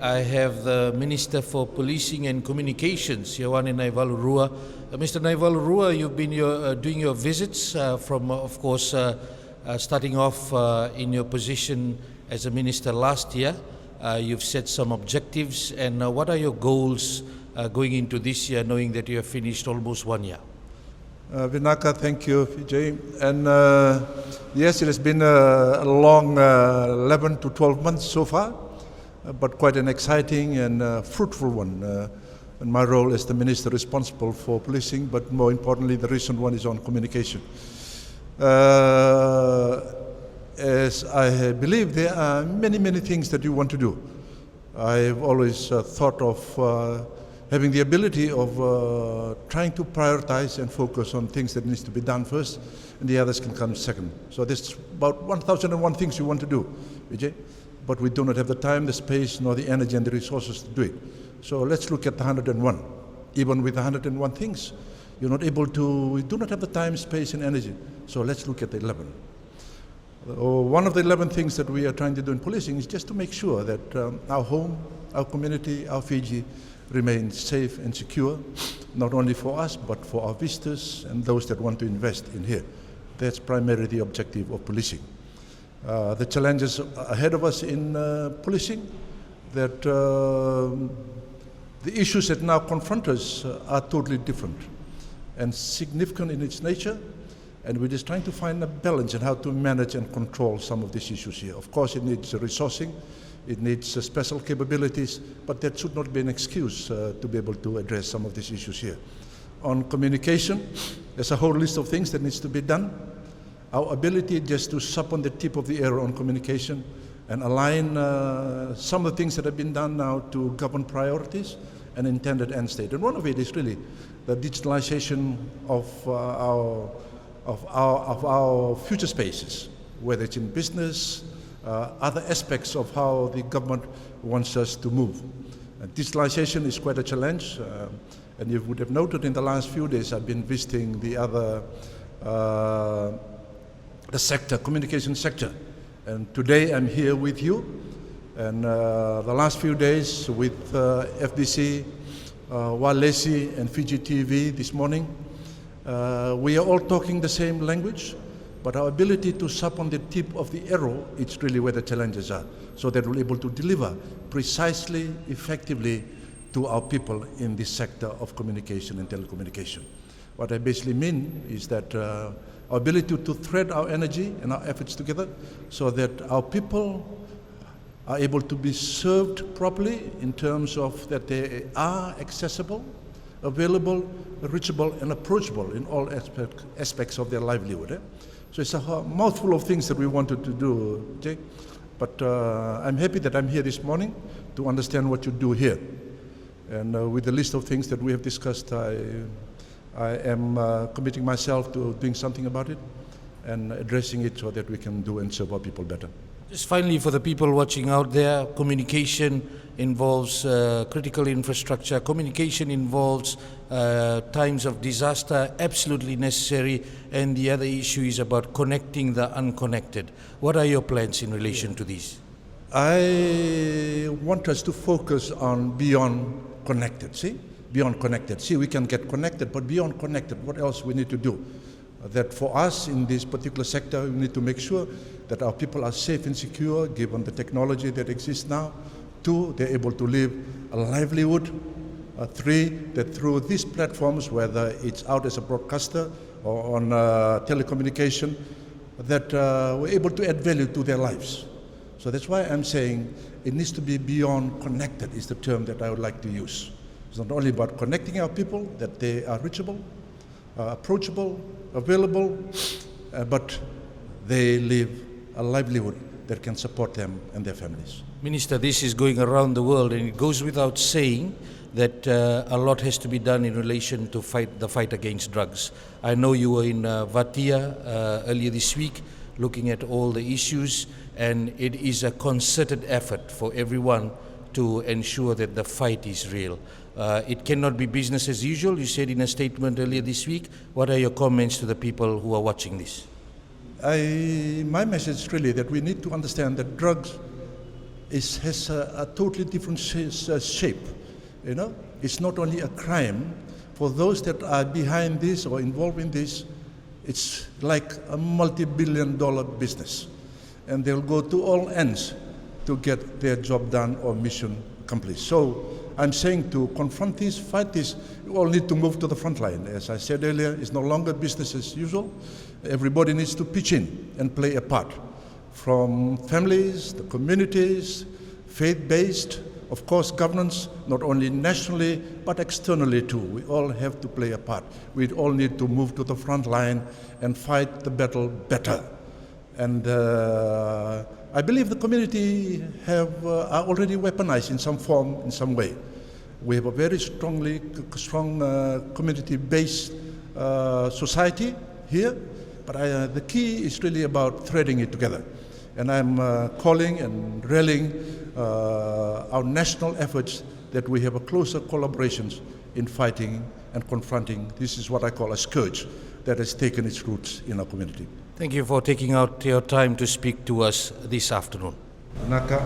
I have the Minister for Policing and Communications, Yawan Naivalurua. Mr. Naivalurua, you've been doing your visits from, of course, starting off in your position as a minister last year. You've set some objectives, and what are your goals going into this year, knowing that you have finished almost 1 year? Vinaka, thank you, Vijay. And yes, it has been a long 11 to 12 months so far, but quite an exciting and fruitful one. In my role as the minister responsible for policing, but more importantly, the recent one is on communication. As I believe there are many things that you want to do. I've always thought of having the ability of trying to prioritize and focus on things that needs to be done first, and the others can come second. So there's about 1,001 things you want to do, Vijay, but we do not have the time, the space, nor the energy and the resources to do it. So let's look at the 101. Even with the 101 things, you're not able to, we do not have the time, space, and energy. So let's look at the 11. One of the 11 things that we are trying to do in policing is just to make sure that our home, our community, our Fiji remains safe and secure, not only for us, but for our visitors and those that want to invest in here. That's primarily the objective of policing. The challenges ahead of us in policing, that the issues that now confront us are totally different and significant in its nature, and we're just trying to find a balance in how to manage and control some of these issues here. Of course, it needs resourcing, it needs special capabilities, but that should not be an excuse to be able to address some of these issues here. On communication, there's a whole list of things that needs to be done. Our ability just to sup on the tip of the arrow on communication and align some of the things that have been done now to govern priorities and intended end state. And one of it is really the digitalization of our future spaces, whether it's in business, other aspects of how the government wants us to move. Digitalization is quite a challenge, and you would have noted in the last few days I've been visiting the other the sector, communication sector. And today I'm here with you, and the last few days with FBC, Walesi and Fiji TV this morning. We are all talking the same language, but our ability to sup on the tip of the arrow, it's really where the challenges are, so that we're able to deliver precisely, effectively to our people in this sector of communication and telecommunication. What I basically mean is that our ability to thread our energy and our efforts together so that our people are able to be served properly in terms of that they are accessible, available, reachable, and approachable in all aspects of their livelihood. So it's a mouthful of things that we wanted to do, Jake. But I'm happy that I'm here this morning to understand what you do here. And with the list of things that we have discussed, I am committing myself to doing something about it and addressing it so that we can do and serve our people better. Just finally, for the people watching out there, communication involves critical infrastructure. Communication involves times of disaster, absolutely necessary. And the other issue is about connecting the unconnected. What are your plans in relation to these? I want us to focus on beyond connected, see? Beyond connected. See, we can get connected, but beyond connected, what else we need to do? That for us in this particular sector, we need to make sure that our people are safe and secure given the technology that exists now. 2, they're able to live a livelihood. 3, that through these platforms, whether it's out as a broadcaster or on telecommunication, that we're able to add value to their lives. So that's why I'm saying it needs to be beyond connected is the term that I would like to use. It's not only about connecting our people, that they are reachable, approachable, available, but they live a livelihood that can support them and their families. Minister, this is going around the world, and it goes without saying that a lot has to be done in relation to the fight against drugs. I know you were in Vatia earlier this week looking at all the issues, and it is a concerted effort for everyone to ensure that the fight is real. It cannot be business as usual, you said in a statement earlier this week. What are your comments to the people who are watching this? My message is really that we need to understand that drugs has a totally different shape. You know, it's not only a crime. For those that are behind this or involved in this, it's like a multi-billion-dollar business. And they'll go to all ends to get their job done or mission accomplished. So I'm saying to confront this, fight this, you all need to move to the front line. As I said earlier, it's no longer business as usual. Everybody needs to pitch in and play a part. From families, the communities, faith-based, of course, governance, not only nationally, but externally too. We all have to play a part. We all need to move to the front line and fight the battle better. And I believe the community are already weaponized in some form, in some way. We have a very strong community-based society here, but the key is really about threading it together. And I'm calling and rallying our national efforts that we have a closer collaborations in fighting and confronting. This is what I call a scourge that has taken its roots in our community. Thank you for taking out your time to speak to us this afternoon. Naka.